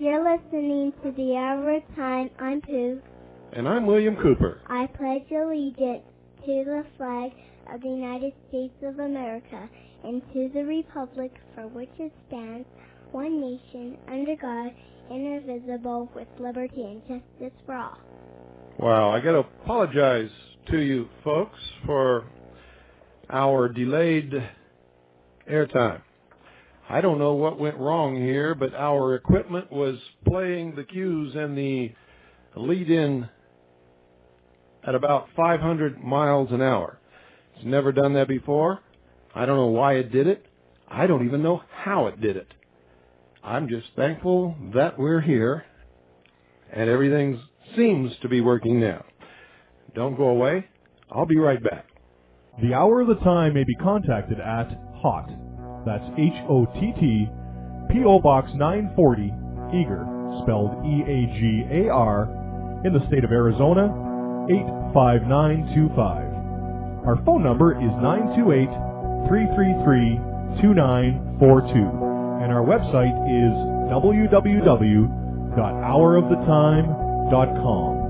You're listening to The Hour of Time. I'm Pooh. And I'm William Cooper. I pledge allegiance to the flag of the United States of America and to the republic for which it stands, one nation, under God, indivisible, with liberty and justice for all. Wow, I got to apologize to you folks for our delayed airtime. I don't know what went wrong here, but our equipment was playing the cues and the lead-in at about 500 miles an hour. It's never done that before. I don't know why it did it. I don't even know how it did it. I'm just thankful that we're here and everything seems to be working now. Don't go away. I'll be right back. The Hour of the Time may be contacted at HOT. That's H-O-T-T, P.O. Box 940, Eager, spelled E-A-G-A-R, in the state of Arizona, 85925. Our phone number is 928-333-2942, and our website is www.houroftheTime.com.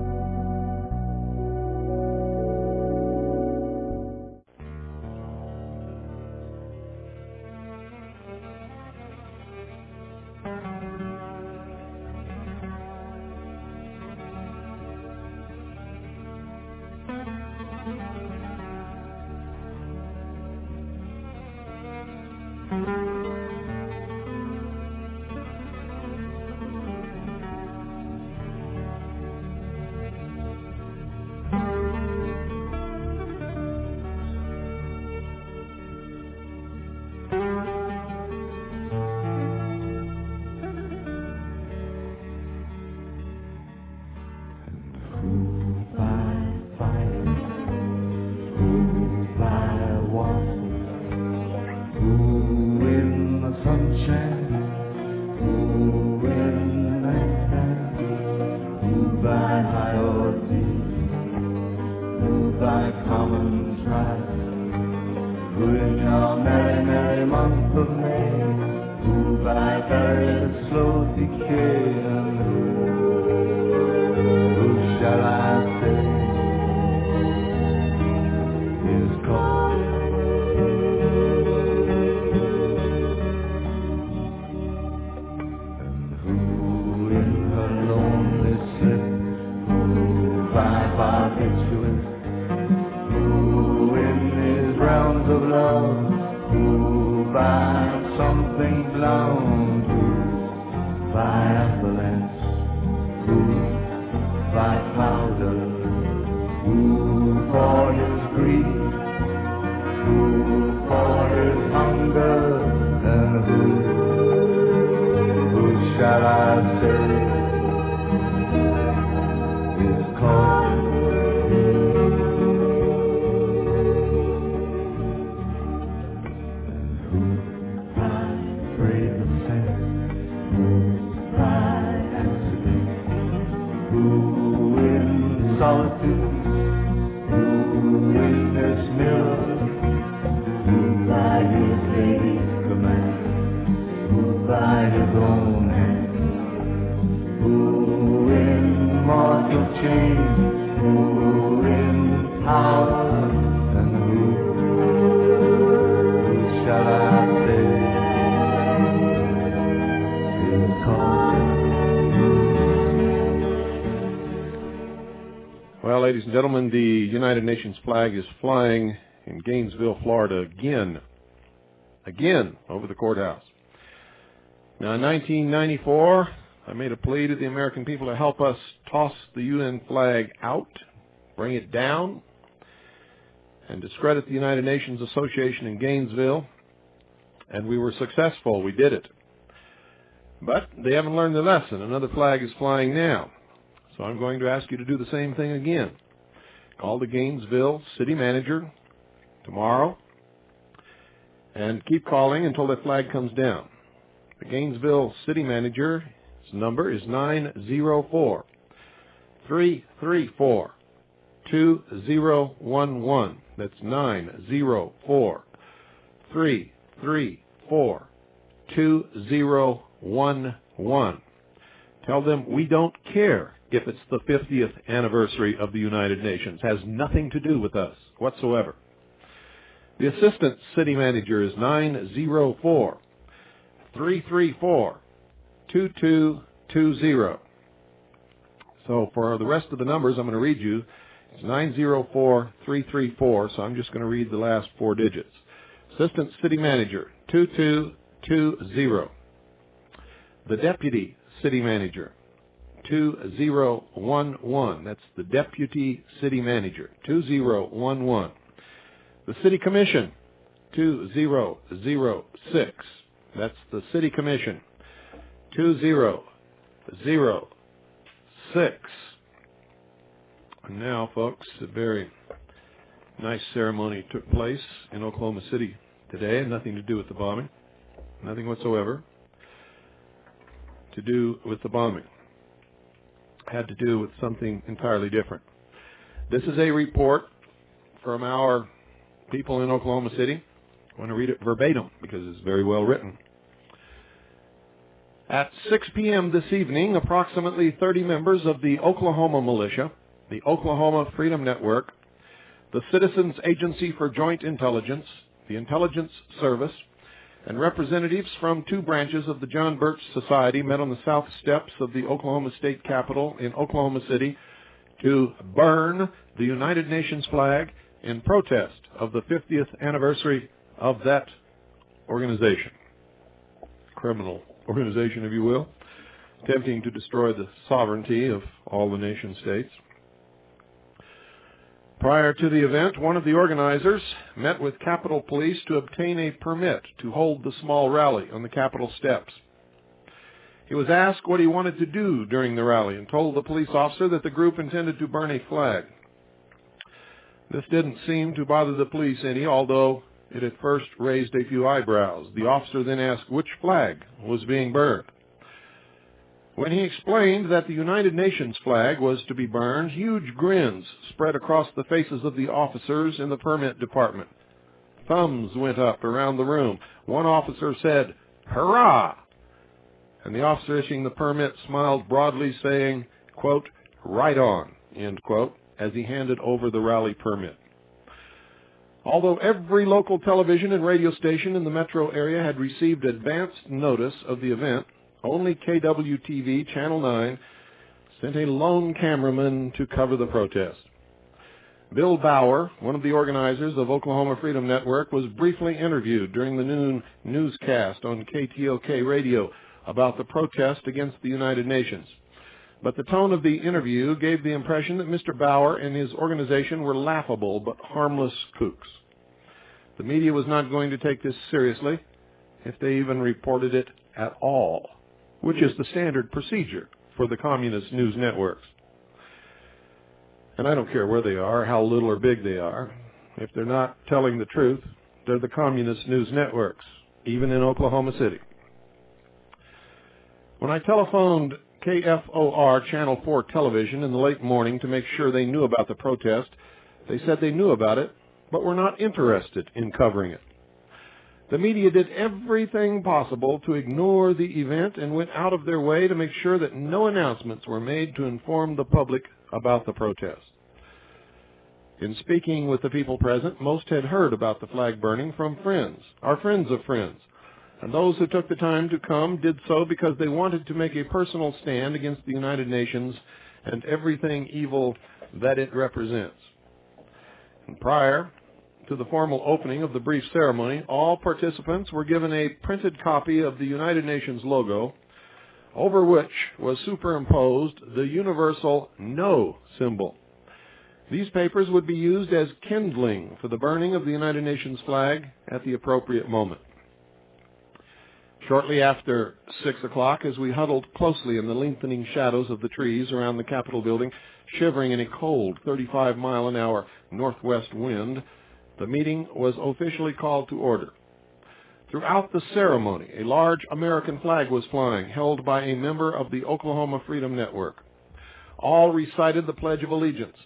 Well, ladies and gentlemen, the United Nations flag is flying in Gainesville, Florida again over the courthouse. Now, in 1994, I made a plea to the American people to help us toss the UN flag out, bring it down, and discredit the United Nations Association in Gainesville, and we were successful. We did it. But they haven't learned the lesson. Another flag is flying now. So I'm going to ask you to do the same thing again. Call the Gainesville city manager tomorrow and keep calling until that flag comes down. The Gainesville city manager's number is 904-334-2011. That's 904-334-2011. Tell them we don't care if it's the 50th anniversary of the United Nations. Has nothing to do with us whatsoever. The assistant city manager is 904-334-2220. So for the rest of the numbers I'm going to read you, it's 904-334, so I'm just going to read the last four digits. Assistant city manager, 2220. The deputy city manager, 2011. That's the deputy city manager, 2011. The city commission, 2006. That's the city commission, 2006. And now, folks, a very nice ceremony took place in Oklahoma City today. Nothing to do with the bombing. Nothing whatsoever to do with the bombing. Had to do with something entirely different. This is a report from our people in Oklahoma City. I want to read it verbatim because it's very well written. At 6 p.m. this evening, approximately 30 members of the Oklahoma Militia, the Oklahoma Freedom Network, the Citizens Agency for Joint Intelligence, the Intelligence Service, and representatives from two branches of the John Birch Society met on the south steps of the Oklahoma State Capitol in Oklahoma City to burn the United Nations flag in protest of the 50th anniversary of that organization. Criminal organization, if you will, attempting to destroy the sovereignty of all the nation states. Prior to the event, one of the organizers met with Capitol Police to obtain a permit to hold the small rally on the Capitol steps. He was asked what he wanted to do during the rally and told the police officer that the group intended to burn a flag. This didn't seem to bother the police any, although it at first raised a few eyebrows. The officer then asked which flag was being burned. When he explained that the United Nations flag was to be burned, huge grins spread across the faces of the officers in the permit department. Thumbs went up around the room. One officer said, "Hurrah!" And the officer issuing the permit smiled broadly, saying, quote, "Right on," end quote, as he handed over the rally permit. Although every local television and radio station in the metro area had received advanced notice of the event, only KWTV Channel 9 sent a lone cameraman to cover the protest. Bill Bauer, one of the organizers of Oklahoma Freedom Network, was briefly interviewed during the noon newscast on KTOK radio about the protest against the United Nations. But the tone of the interview gave the impression that Mr. Bauer and his organization were laughable but harmless kooks. The media was not going to take this seriously, if they even reported it at all, which is the standard procedure for the communist news networks. And I don't care where they are, how little or big they are. If they're not telling the truth, they're the communist news networks, even in Oklahoma City. When I telephoned KFOR Channel 4 television in the late morning to make sure they knew about the protest, they said they knew about it, but were not interested in covering it. The media did everything possible to ignore the event and went out of their way to make sure that no announcements were made to inform the public about the protest. In speaking with the people present, most had heard about the flag burning from friends, our friends of friends, and those who took the time to come did so because they wanted to make a personal stand against the United Nations and everything evil that it represents. And prior to the formal opening of the brief ceremony, all participants were given a printed copy of the United Nations logo, over which was superimposed the universal No symbol. These papers would be used as kindling for the burning of the United Nations flag at the appropriate moment. Shortly after 6 o'clock, as we huddled closely in the lengthening shadows of the trees around the Capitol building, shivering in a cold 35-mile-an-hour northwest wind, the meeting was officially called to order. Throughout the ceremony, a large American flag was flying, held by a member of the Oklahoma Freedom Network. All recited the Pledge of Allegiance.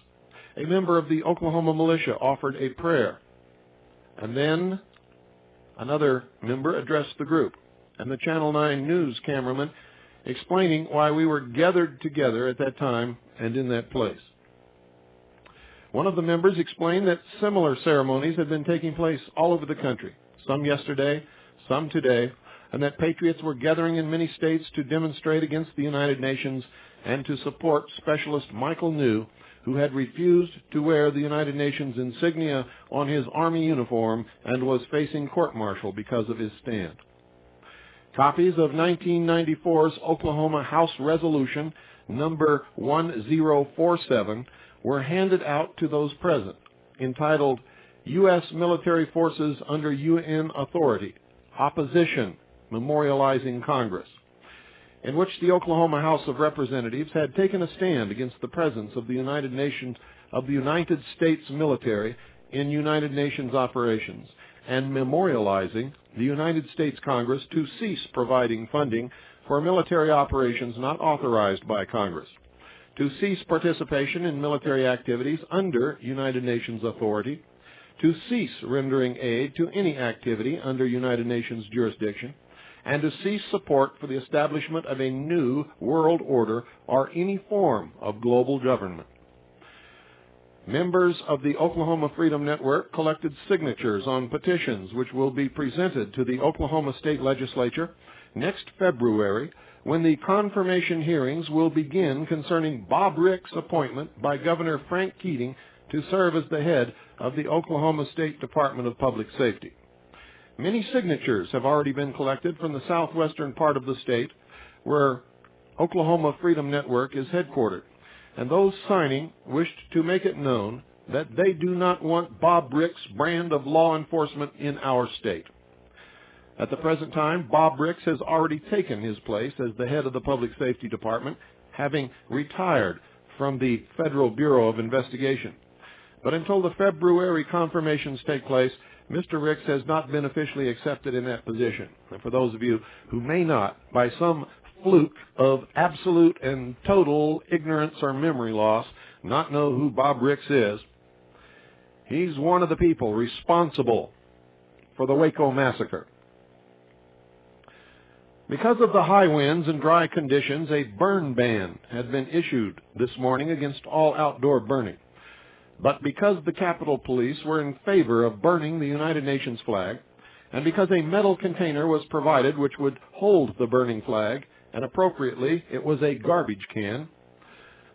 A member of the Oklahoma militia offered a prayer. And then another member addressed the group, and the Channel 9 news cameraman explaining why we were gathered together at that time and in that place. One of the members explained that similar ceremonies had been taking place all over the country, some yesterday, some today, and that patriots were gathering in many states to demonstrate against the United Nations and to support Specialist Michael New, who had refused to wear the United Nations insignia on his Army uniform and was facing court-martial because of his stand. Copies of 1994's Oklahoma House Resolution number 1047 were handed out to those present, entitled U.S. Military Forces Under UN Authority, Opposition, Memorializing Congress, in which the Oklahoma House of Representatives had taken a stand against the presence of the United States military in United Nations operations, and memorializing the United States Congress to cease providing funding for military operations not authorized by Congress, to cease participation in military activities under United Nations authority, to cease rendering aid to any activity under United Nations jurisdiction, and to cease support for the establishment of a new world order or any form of global government. Members of the Oklahoma Freedom Network collected signatures on petitions which will be presented to the Oklahoma State Legislature next February, when the confirmation hearings will begin concerning Bob Rick's appointment by Governor Frank Keating to serve as the head of the Oklahoma State Department of Public Safety. Many signatures have already been collected from the southwestern part of the state, where Oklahoma Freedom Network is headquartered, and those signing wished to make it known that they do not want Bob Rick's brand of law enforcement in our state. At the present time, Bob Ricks has already taken his place as the head of the Public Safety Department, having retired from the Federal Bureau of Investigation. But until the February confirmations take place, Mr. Ricks has not been officially accepted in that position. And for those of you who may not, by some fluke of absolute and total ignorance or memory loss, not know who Bob Ricks is, he's one of the people responsible for the Waco massacre. Because of the high winds and dry conditions, a burn ban had been issued this morning against all outdoor burning. But because the Capitol Police were in favor of burning the United Nations flag, and because a metal container was provided which would hold the burning flag, and appropriately it was a garbage can,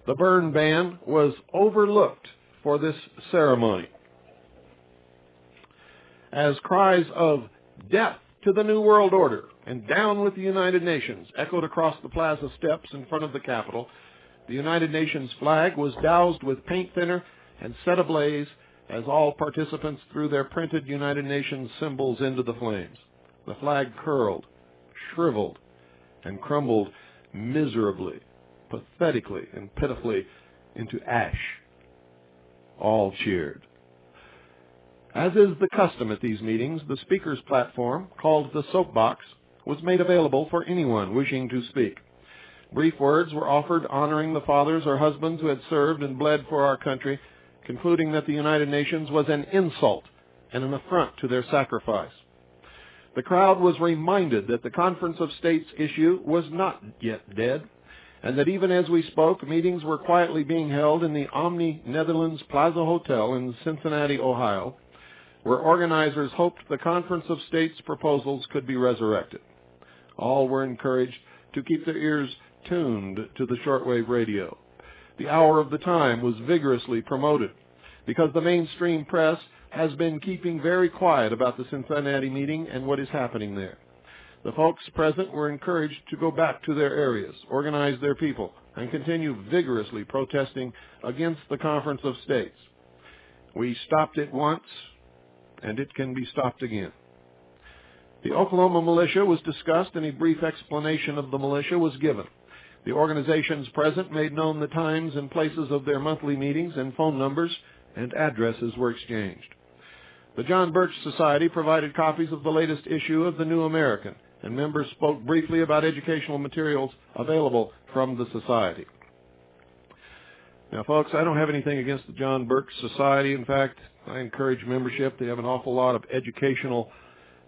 the burn ban was overlooked for this ceremony. As cries of "Death to the New World Order" and "Down with the United Nations" echoed across the plaza steps in front of the Capitol, the United Nations flag was doused with paint thinner and set ablaze as all participants threw their printed United Nations symbols into the flames. The flag curled, shriveled, and crumbled miserably, pathetically, and pitifully into ash. All cheered. As is the custom at these meetings, the speaker's platform, called the soapbox, was made available for anyone wishing to speak. Brief words were offered honoring the fathers or husbands who had served and bled for our country, concluding that the United Nations was an insult and an affront to their sacrifice. The crowd was reminded that the Conference of States issue was not yet dead, and that even as we spoke, meetings were quietly being held in the Omni Netherlands Plaza Hotel in Cincinnati, Ohio, where organizers hoped the Conference of States proposals could be resurrected. All were encouraged to keep their ears tuned to the shortwave radio. The hour of the time was vigorously promoted because the mainstream press has been keeping very quiet about the Cincinnati meeting and what is happening there. The folks present were encouraged to go back to their areas, organize their people, and continue vigorously protesting against the Conference of States. We stopped it once, and it can be stopped again. The Oklahoma militia was discussed, and a brief explanation of the militia was given. The organizations present made known the times and places of their monthly meetings, and phone numbers and addresses were exchanged. The John Birch Society provided copies of the latest issue of the New American, and members spoke briefly about educational materials available from the Society. Now, folks, I don't have anything against the John Birch Society. In fact, I encourage membership. They have an awful lot of educational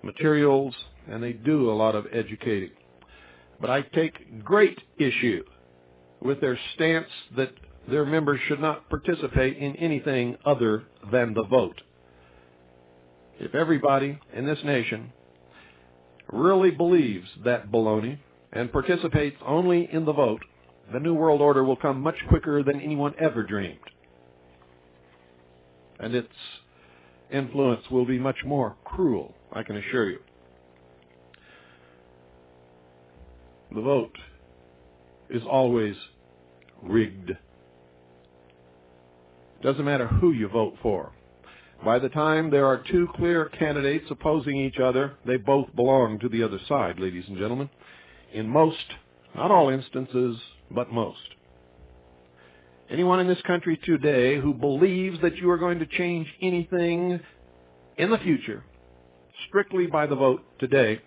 materials, and they do a lot of educating. But I take great issue with their stance that their members should not participate in anything other than the vote. If everybody in this nation really believes that baloney and participates only in the vote, the New World Order will come much quicker than anyone ever dreamed. And its influence will be much more cruel, I can assure you. The vote is always rigged. Doesn't matter who you vote for. By the time there are two clear candidates opposing each other, they both belong to the other side, ladies and gentlemen. In most, not all instances, but most. Anyone in this country today who believes that you are going to change anything in the future strictly by the vote today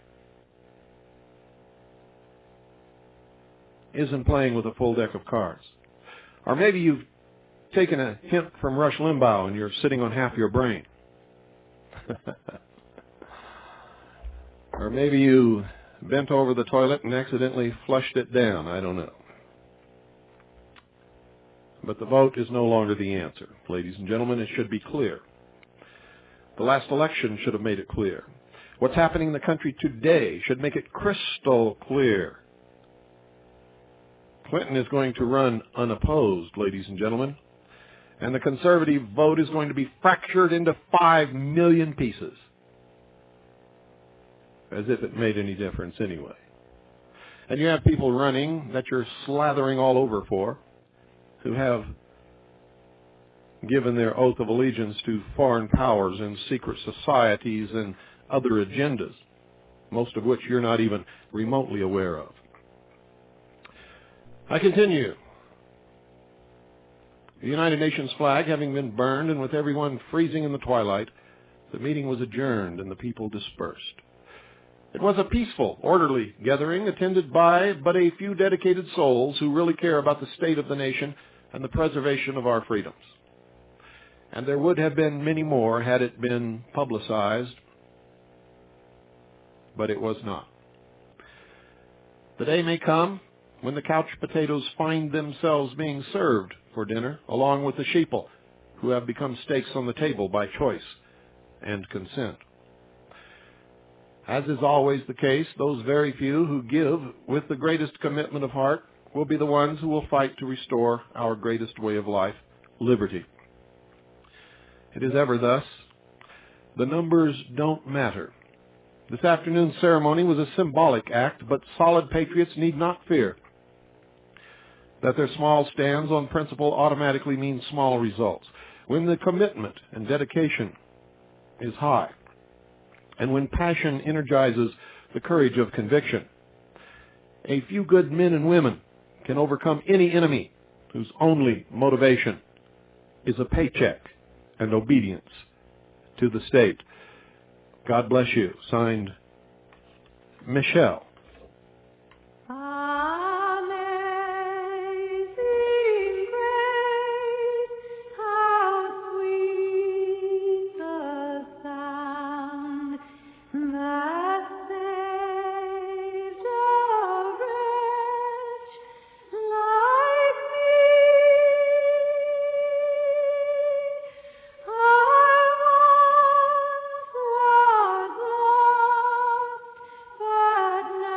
isn't playing with a full deck of cards. Or maybe you've taken a hint from Rush Limbaugh and you're sitting on half your brain. Or maybe you bent over the toilet and accidentally flushed it down. I don't know. But the vote is no longer the answer. Ladies and gentlemen, it should be clear. The last election should have made it clear. What's happening in the country today should make it crystal clear. Clinton is going to run unopposed, ladies and gentlemen, and the conservative vote is going to be fractured into 5 million pieces. As if it made any difference anyway. And you have people running that you're slathering all over for, who have given their oath of allegiance to foreign powers and secret societies and other agendas, most of which you're not even remotely aware of. I continue. The United Nations flag having been burned and with everyone freezing in the twilight, the meeting was adjourned and the people dispersed. It was a peaceful, orderly gathering attended by but a few dedicated souls who really care about the state of the nation and the preservation of our freedoms. And there would have been many more had it been publicized, but it was not. The day may come when the couch potatoes find themselves being served for dinner, along with the sheeple, who have become steaks on the table by choice and consent. As is always the case, those very few who give with the greatest commitment of heart will be the ones who will fight to restore our greatest way of life, liberty. It is ever thus. The numbers don't matter. This afternoon's ceremony was a symbolic act, but solid patriots need not fear that their small stands on principle automatically mean small results. When the commitment and dedication is high, and when passion energizes the courage of conviction, a few good men and women can overcome any enemy whose only motivation is a paycheck and obedience to the state. God bless you. Signed, Michelle. But now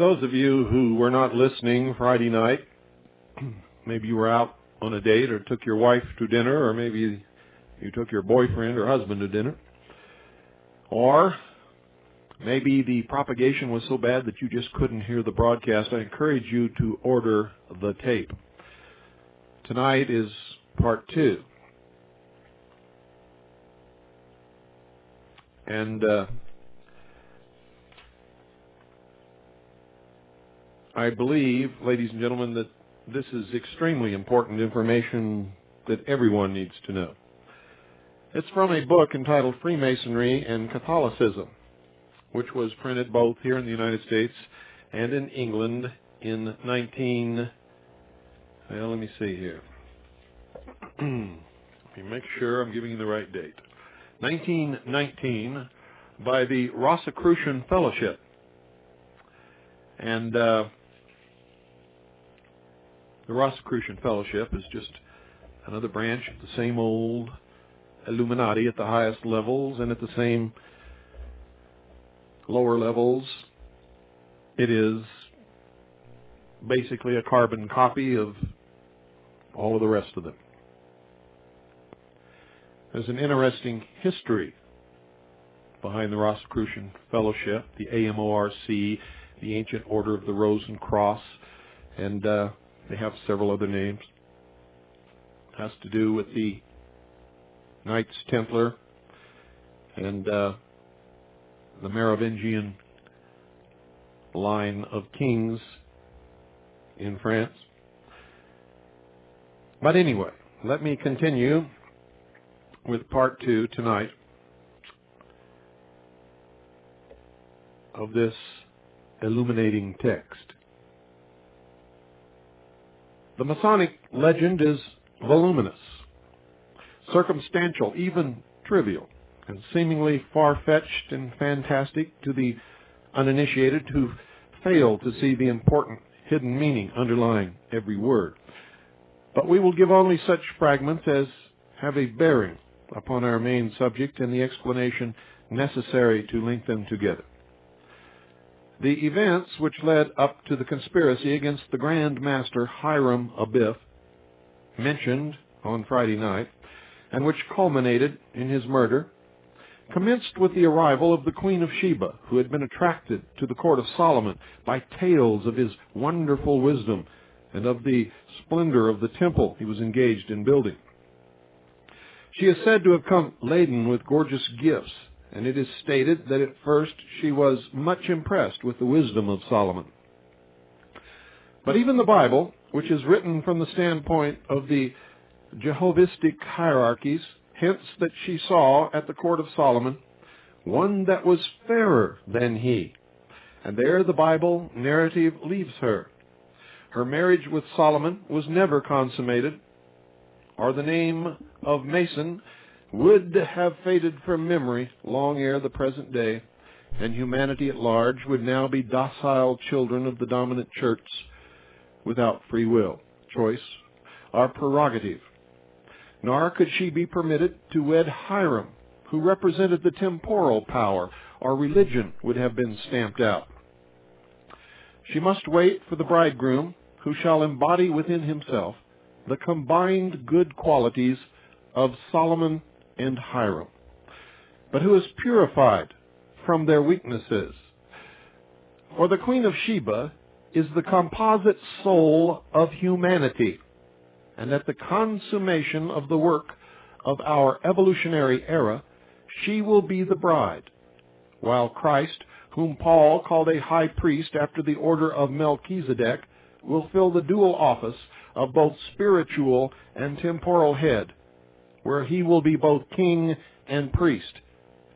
those of you who were not listening Friday night, maybe you were out on a date or took your wife to dinner, or maybe you took your boyfriend or husband to dinner, or maybe the propagation was so bad that you just couldn't hear the broadcast, I encourage you to order the tape. Tonight is part 2. And I believe, ladies and gentlemen, that this is extremely important information that everyone needs to know. It's from a book entitled Freemasonry and Catholicism, which was printed both here in the United States and in England in let me see here. Let me make sure I'm giving you the right date. 1919, by the Rosicrucian Fellowship. And the Rosicrucian Fellowship is just another branch of the same old Illuminati at the highest levels, and at the same lower levels, it is basically a carbon copy of all of the rest of them. There's an interesting history behind the Rosicrucian Fellowship, the AMORC, the Ancient Order of the Rose and Cross, and they have several other names. It has to do with the Knights Templar and the Merovingian line of kings in France. But anyway, let me continue with part 2 tonight of this illuminating text. The Masonic legend is voluminous, circumstantial, even trivial, and seemingly far-fetched and fantastic to the uninitiated who fail to see the important hidden meaning underlying every word. But we will give only such fragments as have a bearing upon our main subject and the explanation necessary to link them together. The events which led up to the conspiracy against the Grand Master Hiram Abiff, mentioned on Friday night, and which culminated in his murder, commenced with the arrival of the Queen of Sheba, who had been attracted to the court of Solomon by tales of his wonderful wisdom and of the splendor of the temple he was engaged in building. She is said to have come laden with gorgeous gifts, and it is stated that at first she was much impressed with the wisdom of Solomon. But even the Bible, which is written from the standpoint of the Jehovistic hierarchies, hints that she saw at the court of Solomon one that was fairer than he. And there the Bible narrative leaves her. Her marriage with Solomon was never consummated, or the name of Mason would have faded from memory long ere the present day, and humanity at large would now be docile children of the dominant church without free will, choice, or prerogative. Nor could she be permitted to wed Hiram, who represented the temporal power, or religion would have been stamped out. She must wait for the bridegroom, who shall embody within himself the combined good qualities of Solomon and Hiram, but who is purified from their weaknesses. For the Queen of Sheba is the composite soul of humanity, and at the consummation of the work of our evolutionary era, she will be the bride, while Christ, whom Paul called a high priest after the order of Melchizedek, will fill the dual office of both spiritual and temporal head, where he will be both king and priest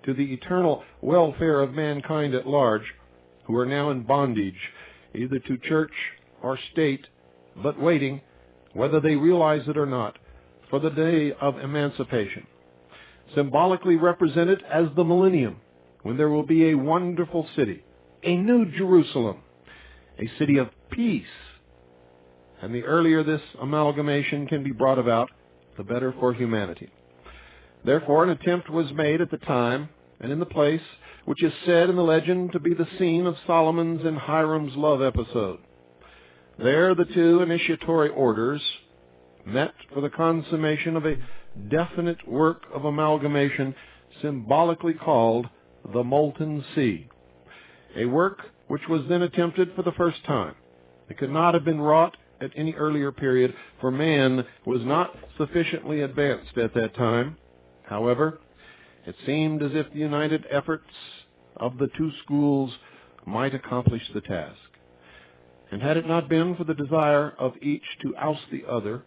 to the eternal welfare of mankind at large, who are now in bondage either to church or state, but waiting, whether they realize it or not, for the day of emancipation, symbolically represented as the millennium, when there will be a wonderful city, a new Jerusalem, a city of peace. And the earlier this amalgamation can be brought about, the better for humanity. Therefore, an attempt was made at the time and in the place which is said in the legend to be the scene of Solomon's and Hiram's love episode. There the two initiatory orders met for the consummation of a definite work of amalgamation symbolically called the Molten Sea, a work which was then attempted for the first time. It could not have been wrought at any earlier period, for man was not sufficiently advanced at that time. However, it seemed as if the united efforts of the two schools might accomplish the task. And had it not been for the desire of each to oust the other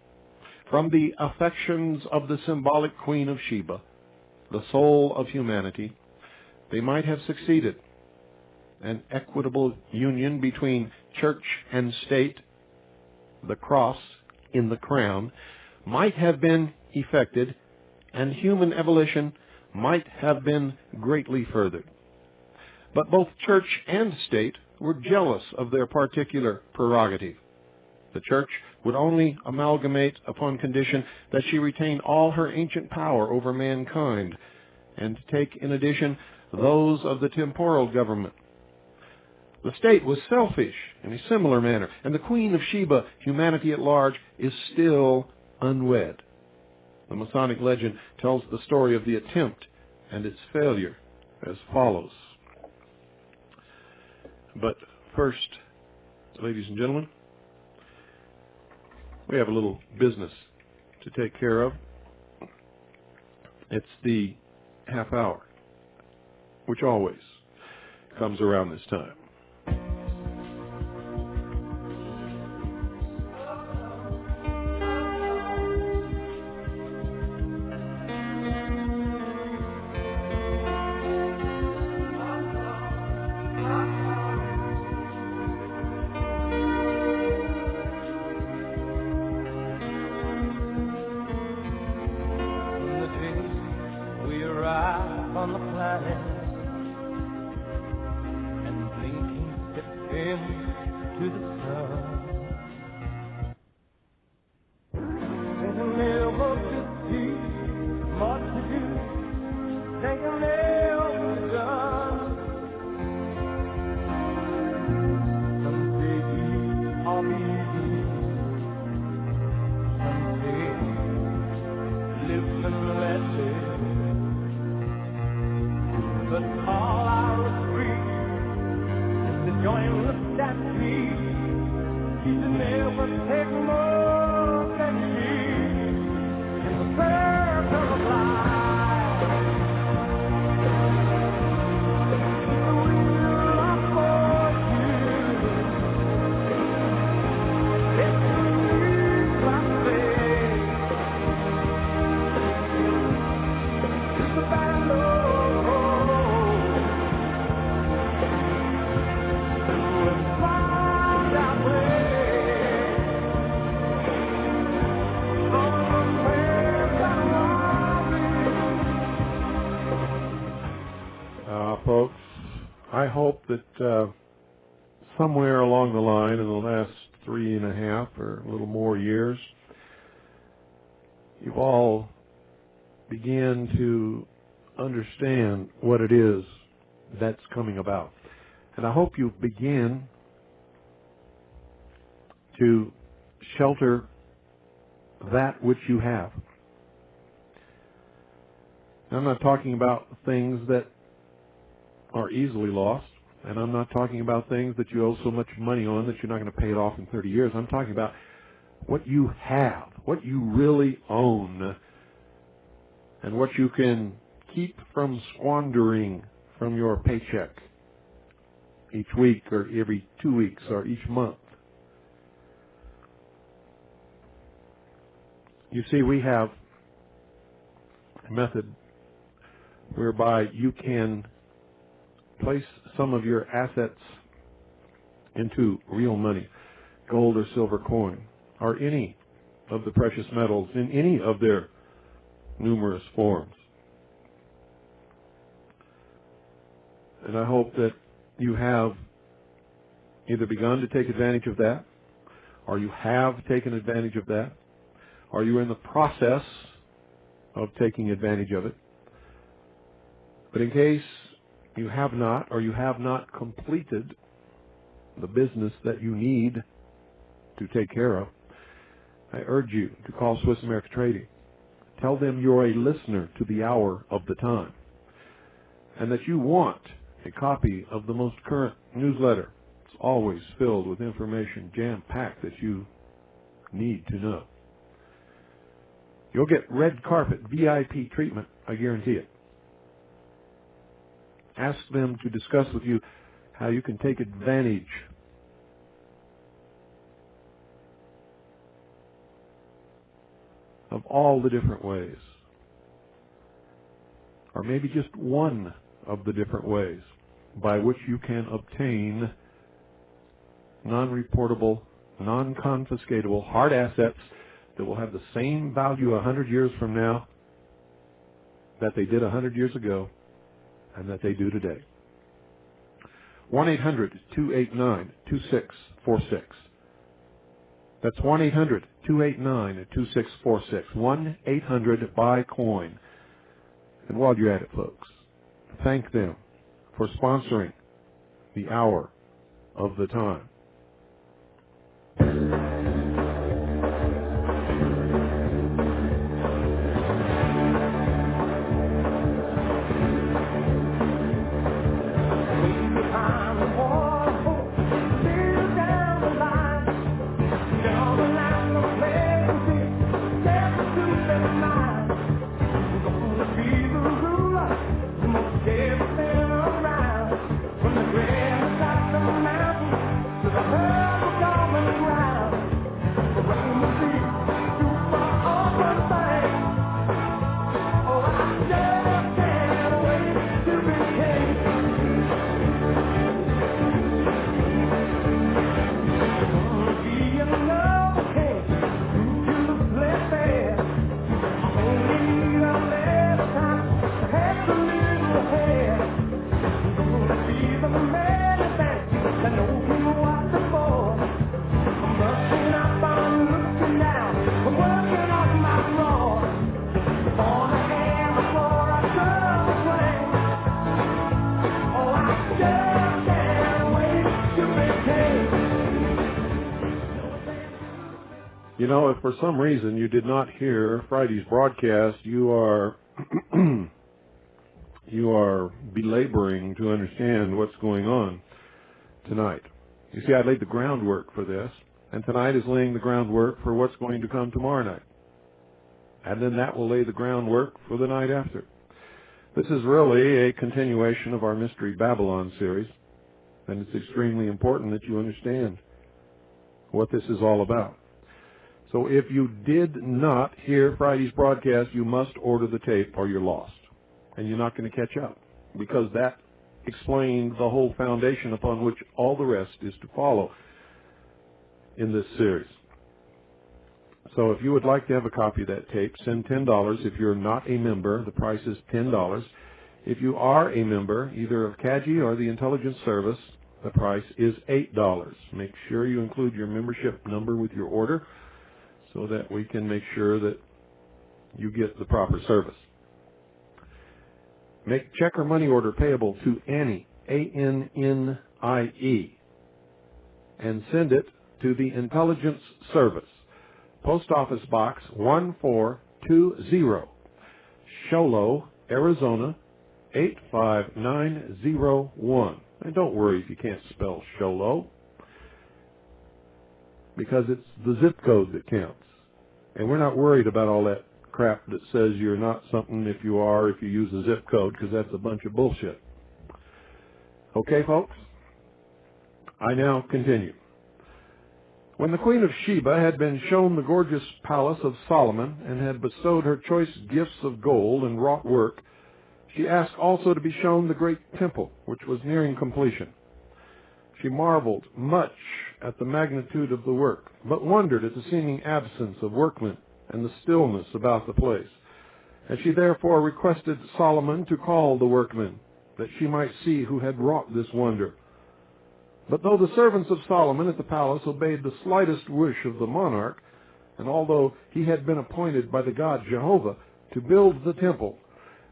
from the affections of the symbolic Queen of Sheba, the soul of humanity, they might have succeeded. An equitable union between church and state, the cross in the crown, might have been effected, and human evolution might have been greatly furthered. But both church and state were jealous of their particular prerogative. The church would only amalgamate upon condition that she retain all her ancient power over mankind, and take in addition those of the temporal government. The state was selfish in a similar manner, and the Queen of Sheba, humanity at large, is still unwed. The Masonic legend tells the story of the attempt and its failure as follows. But first, ladies and gentlemen, we have a little business to take care of. It's the half hour, which always comes around this time. On the planet and blinking step into the sun. There's never to see, much to do. They can never done. Someday I'll be easy. Someday live and let live. But all I regret is to join the stampede. She should never take more than she in the circle of life. The will of fortune, it's the least I say. It's the battle. Folks, I hope that somewhere along the line in the last 3.5 or a little more years, you've all began to understand what it is that's coming about. And I hope you begin to shelter that which you have. I'm not talking about things that are easily lost, and I'm not talking about things that you owe so much money on that you're not going to pay it off in 30 years. I'm talking about what you have, what you really own, and what you can keep from squandering from your paycheck each week or every 2 weeks or each month. You see, we have a method whereby you can place some of your assets into real money, gold or silver coin, or any of the precious metals in any of their numerous forms. And I hope that you have either begun to take advantage of that, or you have taken advantage of that, or you're in the process of taking advantage of it. But in case you have not, or you have not completed the business that you need to take care of, I urge you to call Swiss America Trading. Tell them you're a listener to the hour of the time, and that you want a copy of the most current newsletter. It's always filled with information jam-packed that you need to know. You'll get red carpet VIP treatment, I guarantee it. Ask them to discuss with you how you can take advantage of all the different ways, or maybe just one of the different ways by which you can obtain non-reportable, non-confiscatable hard assets that will have the same value 100 years from now that they did 100 years ago and that they do today. 1-800-289-2646. That's 1-800-289-2646. 1-800-BUY-COIN. And while you're at it, folks, thank them for sponsoring the hour of the time. You know, if for some reason you did not hear Friday's broadcast, you are belaboring to understand what's going on tonight. You see, I laid the groundwork for this, and tonight is laying the groundwork for what's going to come tomorrow night. And then that will lay the groundwork for the night after. This is really a continuation of our Mystery Babylon series, and it's extremely important that you understand what this is all about. So if you did not hear Friday's broadcast, you must order the tape or you're lost. And you're not going to catch up, because that explained the whole foundation upon which all the rest is to follow in this series. So if you would like to have a copy of that tape, send $10. If you're not a member, the price is $10. If you are a member, either of CAGI or the Intelligence Service, the price is $8. Make sure you include your membership number with your order, so that we can make sure that you get the proper service. Make check or money order payable to Annie, A-N-N-I-E, and send it to the Intelligence Service, Post Office Box 1420, Sholo, Arizona, 85901. And don't worry if you can't spell Sholo, because it's the zip code that counts. And we're not worried about all that crap that says you're not something if you are, if you use a zip code, because that's a bunch of bullshit. Okay, folks? I now continue. When the Queen of Sheba had been shown the gorgeous palace of Solomon and had bestowed her choice gifts of gold and wrought work, she asked also to be shown the great temple, which was nearing completion. She marveled much at the magnitude of the work, but wondered at the seeming absence of workmen and the stillness about the place. And she therefore requested Solomon to call the workmen, that she might see who had wrought this wonder. But though the servants of Solomon at the palace obeyed the slightest wish of the monarch, and although he had been appointed by the God Jehovah to build the temple,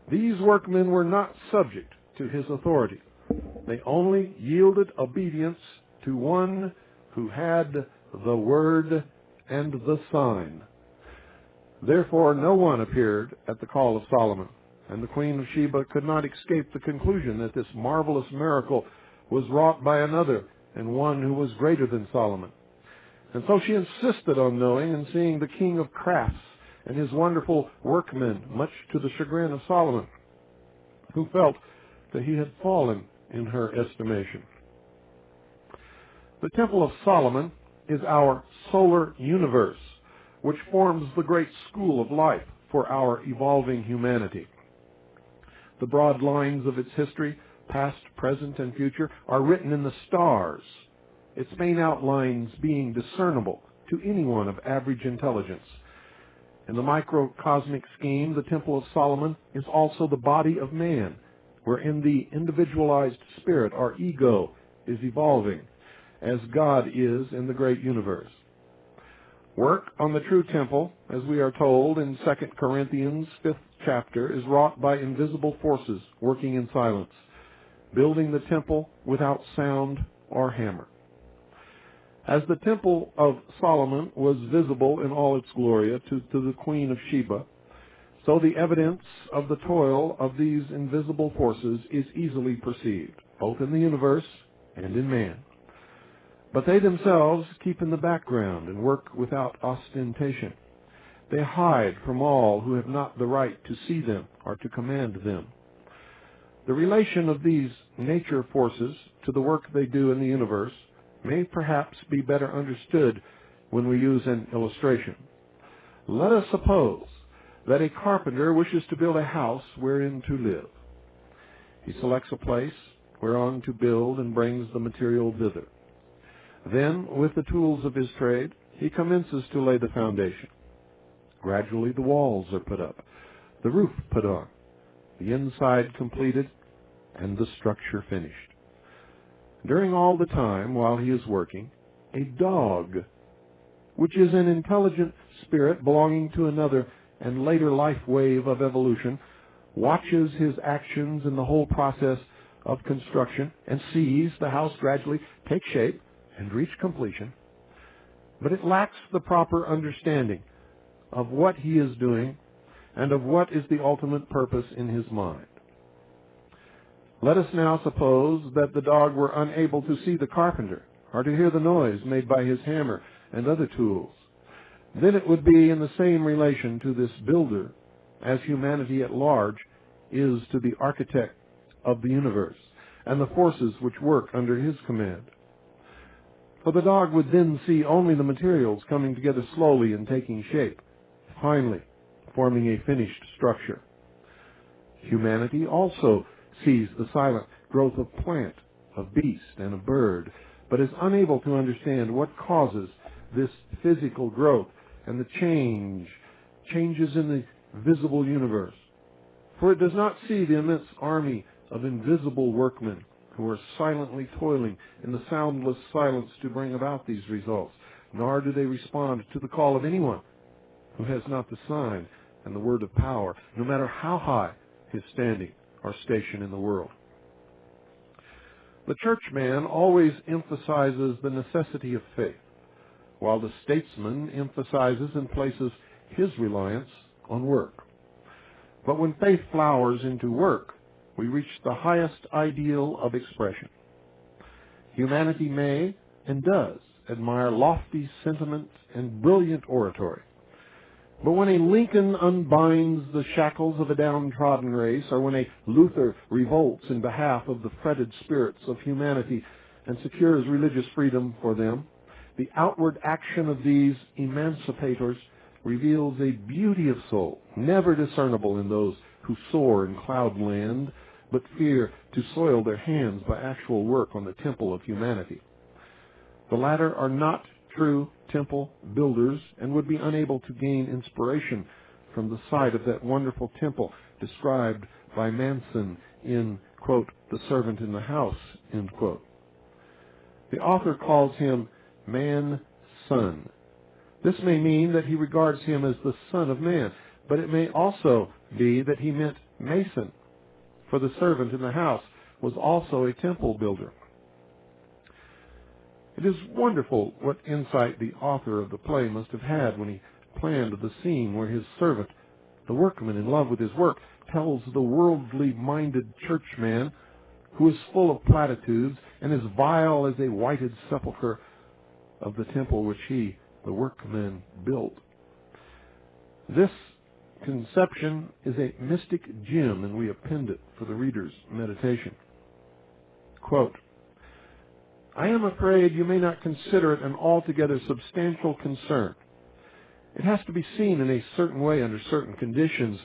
these workmen were not subject to his authority. They only yielded obedience to one who had the word and the sign. Therefore, no one appeared at the call of Solomon, and the Queen of Sheba could not escape the conclusion that this marvelous miracle was wrought by another, and one who was greater than Solomon. And so she insisted on knowing and seeing the king of crafts and his wonderful workmen, much to the chagrin of Solomon, who felt that he had fallen in her estimation. The Temple of Solomon is our solar universe, which forms the great school of life for our evolving humanity. The broad lines of its history, past, present, and future, are written in the stars, its main outlines being discernible to anyone of average intelligence. In the microcosmic scheme, the Temple of Solomon is also the body of man, wherein the individualized spirit, or ego, is evolving, as God is in the great universe. Work on the true temple, as we are told in 2 Corinthians 5th chapter, is wrought by invisible forces working in silence, building the temple without sound or hammer. As the Temple of Solomon was visible in all its glory to the Queen of Sheba, so the evidence of the toil of these invisible forces is easily perceived, both in the universe and in man. But they themselves keep in the background and work without ostentation. They hide from all who have not the right to see them or to command them. The relation of these nature forces to the work they do in the universe may perhaps be better understood when we use an illustration. Let us suppose that a carpenter wishes to build a house wherein to live. He selects a place whereon to build and brings the material thither. Then, with the tools of his trade, he commences to lay the foundation. Gradually the walls are put up, the roof put on, the inside completed, and the structure finished. During all the time while he is working, a dog, which is an intelligent spirit belonging to another and later life wave of evolution, watches his actions in the whole process of construction and sees the house gradually take shape and reach completion, but it lacks the proper understanding of what he is doing and of what is the ultimate purpose in his mind. Let us now suppose that the dog were unable to see the carpenter or to hear the noise made by his hammer and other tools. Then it would be in the same relation to this builder as humanity at large is to the architect of the universe and the forces which work under his command. For the dog would then see only the materials coming together slowly and taking shape, finally forming a finished structure. Humanity also sees the silent growth of plant, of beast, and of bird, but is unable to understand what causes this physical growth and the changes in the visible universe. For it does not see the immense army of invisible workmen who are silently toiling in the soundless silence to bring about these results, nor do they respond to the call of anyone who has not the sign and the word of power, no matter how high his standing or station in the world. The churchman always emphasizes the necessity of faith, while the statesman emphasizes and places his reliance on work. But when faith flowers into work, we reach the highest ideal of expression. Humanity may and does admire lofty sentiment and brilliant oratory. But when a Lincoln unbinds the shackles of a downtrodden race, or when a Luther revolts in behalf of the fretted spirits of humanity and secures religious freedom for them, the outward action of these emancipators reveals a beauty of soul never discernible in those who soar in cloudland, but fear to soil their hands by actual work on the temple of humanity. The latter are not true temple builders and would be unable to gain inspiration from the sight of that wonderful temple described by Manson in, quote, The Servant in the House, end quote. The author calls him man-son. This may mean that he regards him as the son of man, but it may also be that he meant mason. for the servant in the house, was also a temple builder. It is wonderful what insight the author of the play must have had when he planned the scene where his servant, the workman in love with his work, tells the worldly-minded churchman, who is full of platitudes and as vile as a whited sepulchre, of the temple which he, the workman, built. This conception is a mystic gem, and we append it for the reader's meditation. Quote, "I am afraid you may not consider it an altogether substantial concern. It has to be seen in a certain way under certain conditions.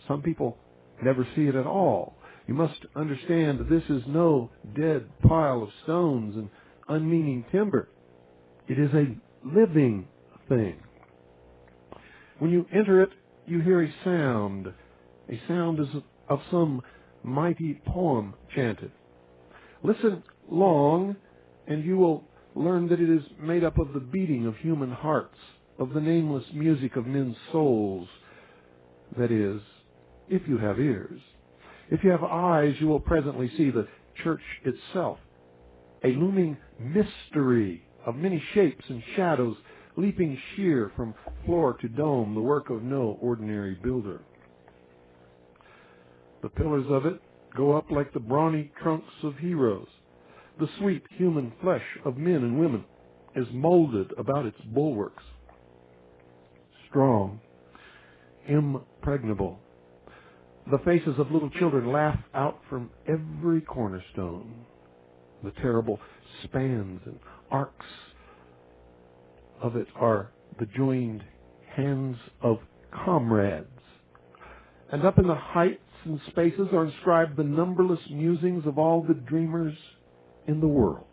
Some people never see it at all. You must understand that this is no dead pile of stones and unmeaning timber. It is a living thing. When you enter it, you hear a sound as of some mighty poem chanted. Listen long, and you will learn that it is made up of the beating of human hearts, of the nameless music of men's souls. That is, if you have ears. If you have eyes, you will presently see the church itself, a looming mystery of many shapes and shadows, leaping sheer from floor to dome, the work of no ordinary builder. The pillars of it go up like the brawny trunks of heroes. The sweet human flesh of men and women is molded about its bulwarks. Strong, impregnable. The faces of little children laugh out from every cornerstone. The terrible spans and arcs of it are the joined hands of comrades. And up in the heights and spaces are inscribed the numberless musings of all the dreamers in the world.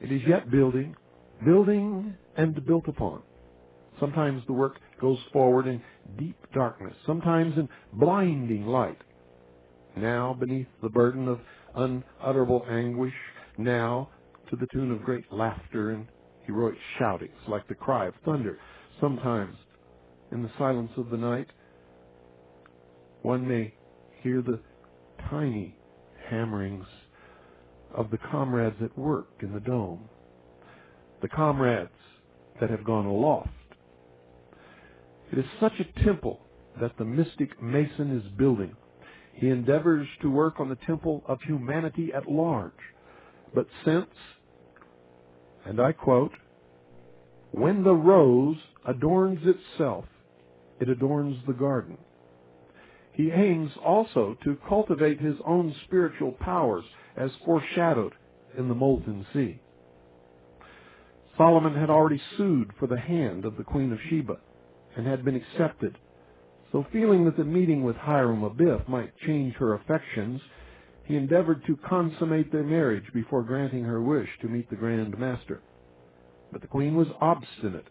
It is yet building and built upon. Sometimes the work goes forward in deep darkness, sometimes in blinding light. Now beneath the burden of unutterable anguish, now to the tune of great laughter and heroic shoutings like the cry of thunder. Sometimes in the silence of the night, one may hear the tiny hammerings of the comrades at work in the dome, the comrades that have gone aloft. It is such a temple that the mystic mason is building. He endeavors to work on the temple of humanity at large. But since, and I quote, "When the rose adorns itself, it adorns the garden," he aims also to cultivate his own spiritual powers as foreshadowed in the molten sea. Solomon had already sued for the hand of the Queen of Sheba and had been accepted. So feeling that the meeting with Hiram Abiff might change her affections, he endeavored to consummate their marriage before granting her wish to meet the Grand Master. But the queen was obstinate.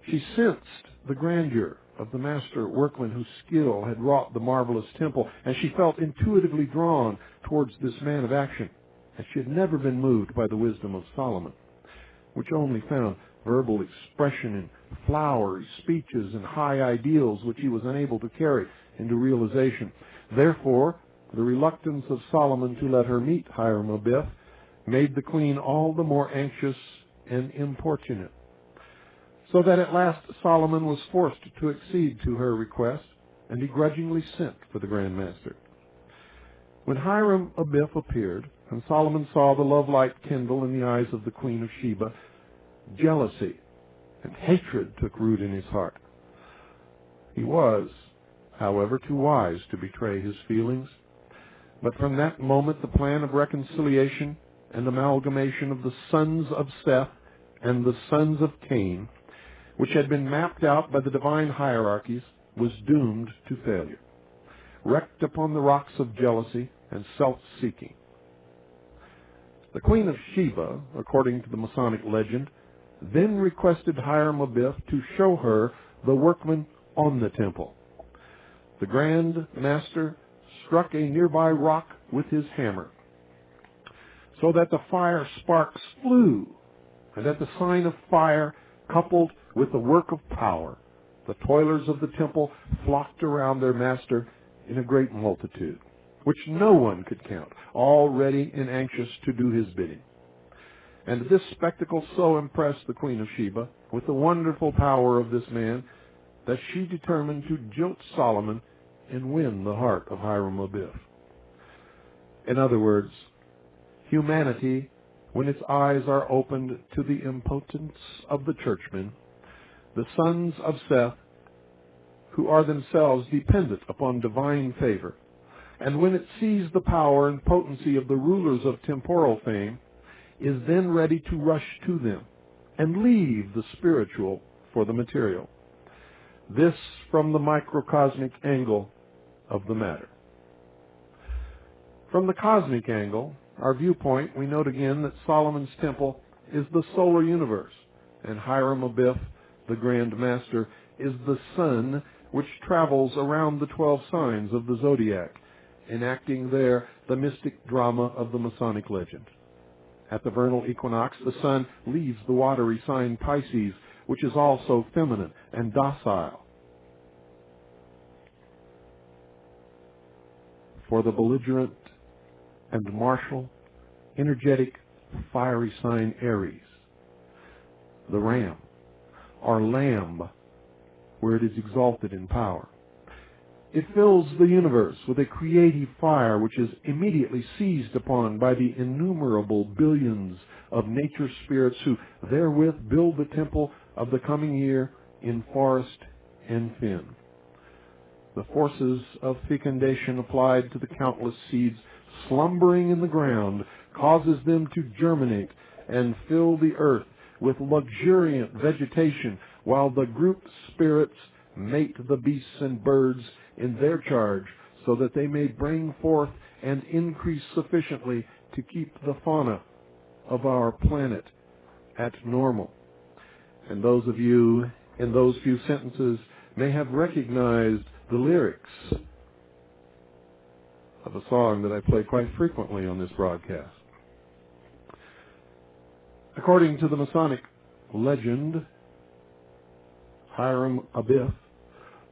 She sensed the grandeur of the master workman whose skill had wrought the marvelous temple, and she felt intuitively drawn towards this man of action, and she had never been moved by the wisdom of Solomon, which only found verbal expression in flowery speeches and high ideals which he was unable to carry into realization. Therefore, the reluctance of Solomon to let her meet Hiram Abiff made the queen all the more anxious and importunate, so that at last Solomon was forced to accede to her request, and he grudgingly sent for the Grand Master. When Hiram Abiff appeared, and Solomon saw the love light kindle in the eyes of the Queen of Sheba, jealousy and hatred took root in his heart. He was, however, too wise to betray his feelings. But from that moment the plan of reconciliation and amalgamation of the sons of Seth and the sons of Cain, which had been mapped out by the divine hierarchies, was doomed to failure, wrecked upon the rocks of jealousy and self-seeking. The Queen of Sheba, according to the Masonic legend, then requested Hiram Abiff to show her the workman on the temple. The Grand Master struck a nearby rock with his hammer, so that the fire sparks flew, and at the sign of fire, coupled with the work of power, the toilers of the temple flocked around their master in a great multitude, which no one could count, all ready and anxious to do his bidding. And this spectacle so impressed the Queen of Sheba with the wonderful power of this man that she determined to jilt Solomon and win the heart of Hiram-Abiff. In other words, humanity, when its eyes are opened to the impotence of the churchmen, the sons of Seth, who are themselves dependent upon divine favor, and when it sees the power and potency of the rulers of temporal fame, is then ready to rush to them and leave the spiritual for the material. This from the microcosmic angle of the matter. From the cosmic angle, our viewpoint, we note again that Solomon's temple is the solar universe, and Hiram-Abiff, the Grand Master, is the sun which travels around the 12 signs of the zodiac, enacting there the mystic drama of the Masonic legend. At the vernal equinox, the sun leaves the watery sign Pisces, which is also feminine and docile, for the belligerent and martial, energetic, fiery sign Aries, the ram, or lamb, where it is exalted in power. It fills the universe with a creative fire which is immediately seized upon by the innumerable billions of nature spirits who therewith build the temple of the coming year in forest and fen. The forces of fecundation applied to the countless seeds slumbering in the ground causes them to germinate and fill the earth with luxuriant vegetation, while the group spirits mate the beasts and birds in their charge, so that they may bring forth and increase sufficiently to keep the fauna of our planet at normal. And those of you in those few sentences may have recognized the lyrics of a song that I play quite frequently on this broadcast. According to the Masonic legend, Hiram-Abiff,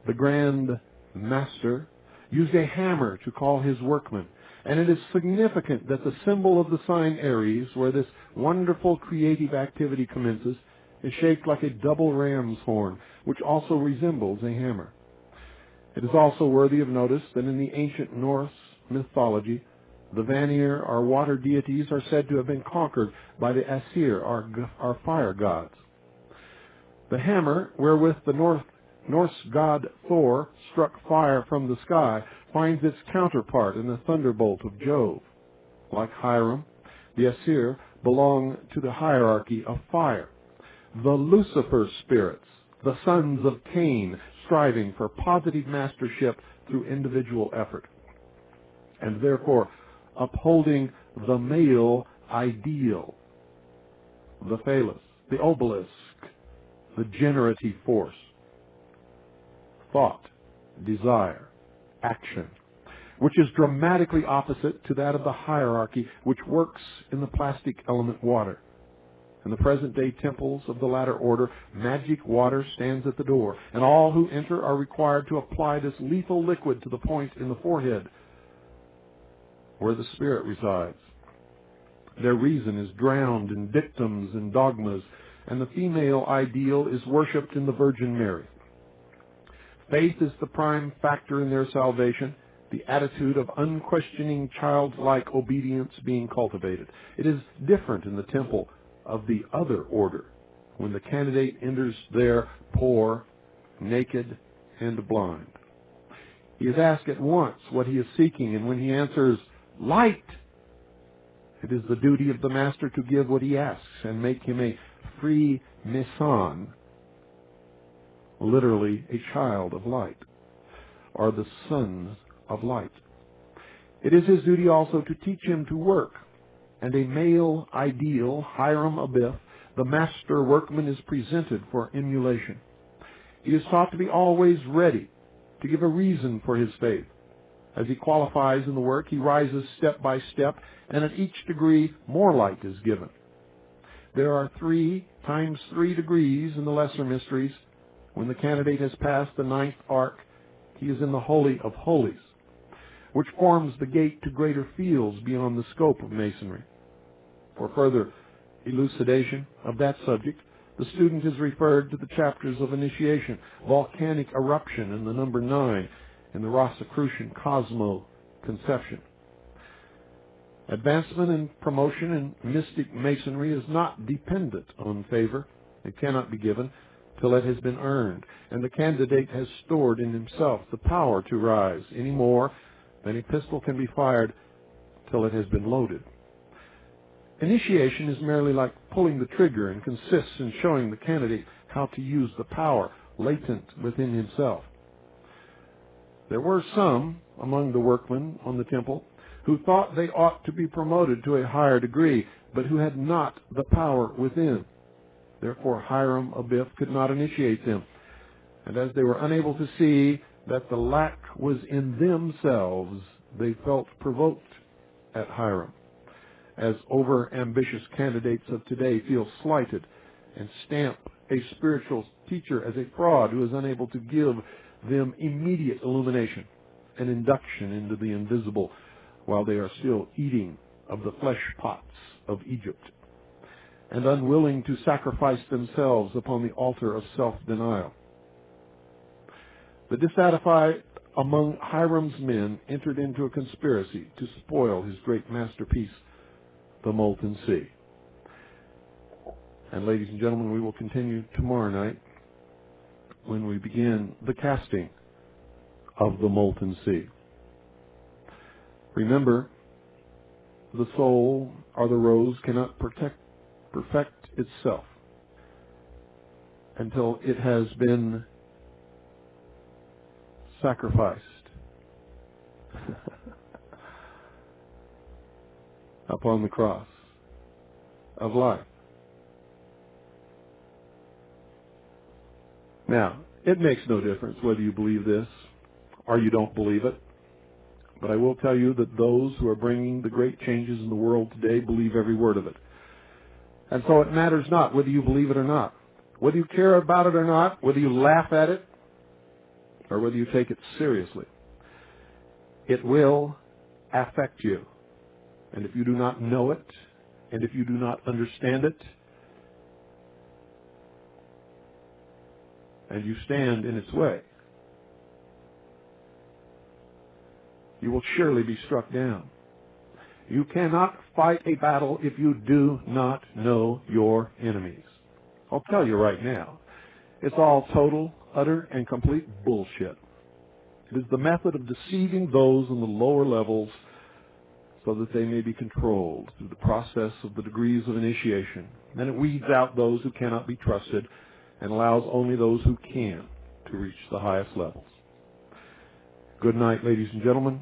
the Grand Master, used a hammer to call his workmen, and it is significant that the symbol of the sign Aries, where this wonderful creative activity commences, is shaped like a double ram's horn, which also resembles a hammer. It is also worthy of notice that in the ancient Norse mythology, the Vanir, or water deities, are said to have been conquered by the Aesir, or fire gods. The hammer, wherewith the Norse god Thor struck fire from the sky, finds its counterpart in the thunderbolt of Jove. Like Hiram, the Aesir belong to the hierarchy of fire. The Lucifer spirits, the sons of Cain, striving for positive mastership through individual effort, and therefore upholding the male ideal, the phallus, the obelisk, the generative force, thought, desire, action, which is dramatically opposite to that of the hierarchy which works in the plastic element water. In the present-day temples of the latter order, magic water stands at the door, and all who enter are required to apply this lethal liquid to the point in the forehead where the spirit resides. Their reason is drowned in dictums and dogmas, and the female ideal is worshipped in the Virgin Mary. Faith is the prime factor in their salvation, the attitude of unquestioning childlike obedience being cultivated. It is different in the temple of the other order, when the candidate enters there poor, naked, and blind. He is asked at once what he is seeking, and when he answers, "Light," it is the duty of the master to give what he asks and make him a free mason, literally a child of light, or the sons of light. It is his duty also to teach him to work, and a male ideal, Hiram-Abiff, the master workman, is presented for emulation. He is taught to be always ready to give a reason for his faith. As he qualifies in the work, he rises step by step, and at each degree more light is given. There are 3 times 3 degrees in the lesser mysteries. When the candidate has passed the 9th arc, he is in the Holy of Holies, which forms the gate to greater fields beyond the scope of Masonry. For further elucidation of that subject, the student is referred to the chapters of initiation, volcanic eruption, and the number 9 in the Rosicrucian cosmo-conception. Advancement and promotion in mystic Masonry is not dependent on favor. It cannot be given till it has been earned, and the candidate has stored in himself the power to rise any more than a pistol can be fired till it has been loaded. Initiation is merely like pulling the trigger and consists in showing the candidate how to use the power latent within himself. There were some among the workmen on the temple who thought they ought to be promoted to a higher degree, but who had not the power within. Therefore Hiram Abiff could not initiate them, and as they were unable to see that the lack was in themselves, they felt provoked at Hiram, as over-ambitious candidates of today feel slighted and stamp a spiritual teacher as a fraud who is unable to give them immediate illumination and induction into the invisible while they are still eating of the flesh pots of Egypt, and unwilling to sacrifice themselves upon the altar of self-denial. The dissatisfied among Hiram's men entered into a conspiracy to spoil his great masterpiece, the Molten Sea. And ladies and gentlemen, we will continue tomorrow night when we begin the casting of the Molten Sea. Remember, the soul or the rose cannot perfect itself until it has been sacrificed upon the cross of life. Now, it makes no difference whether you believe this or you don't believe it, but I will tell you that those who are bringing the great changes in the world today believe every word of it. And so it matters not whether you believe it or not, whether you care about it or not, whether you laugh at it or whether you take it seriously. It will affect you. And if you do not know it, and if you do not understand it, and you stand in its way, you will surely be struck down. You cannot fight a battle if you do not know your enemies. I'll tell you right now, it's all total, utter, and complete bullshit. It is the method of deceiving those in the lower levels so that they may be controlled through the process of the degrees of initiation. Then it weeds out those who cannot be trusted and allows only those who can to reach the highest levels. Good night, ladies and gentlemen.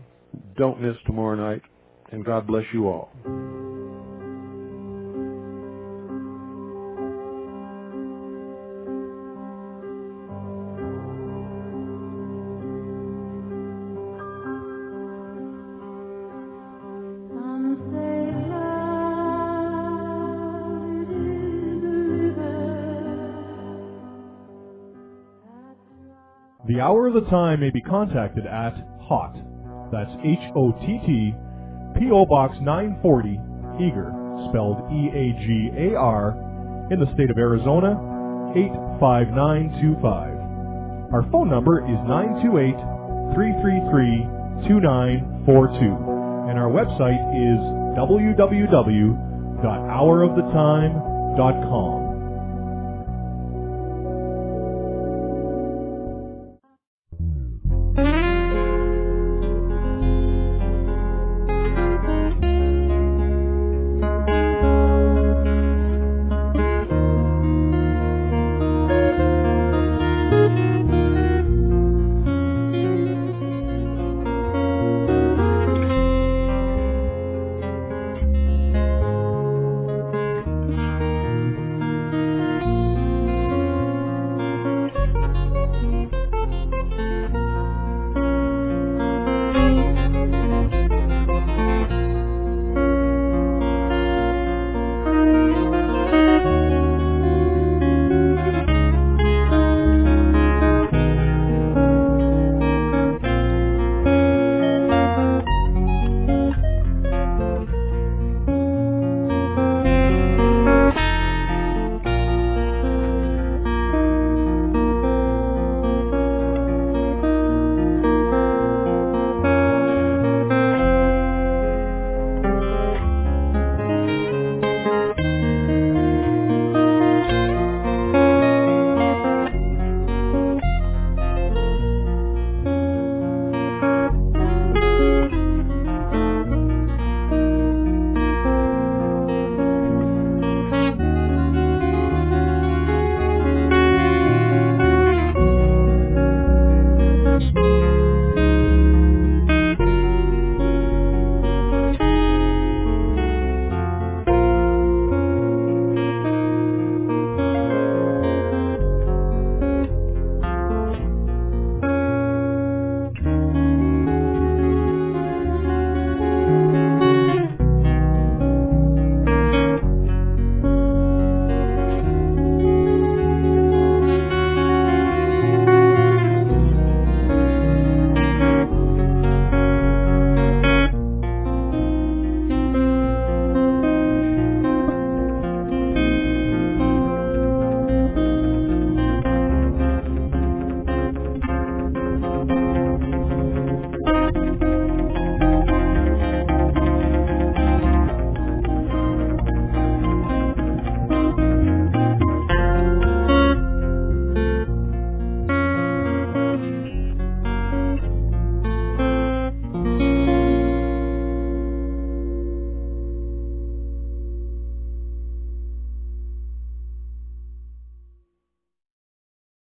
Don't miss tomorrow night, and God bless you all. The hour of the time may be contacted at HOTT, that's H-O-T-T, P.O. Box 940, Eager, spelled E-A-G-A-R, in the state of Arizona, 85925. Our phone number is 928-333-2942, and our website is www.houroftetime.com.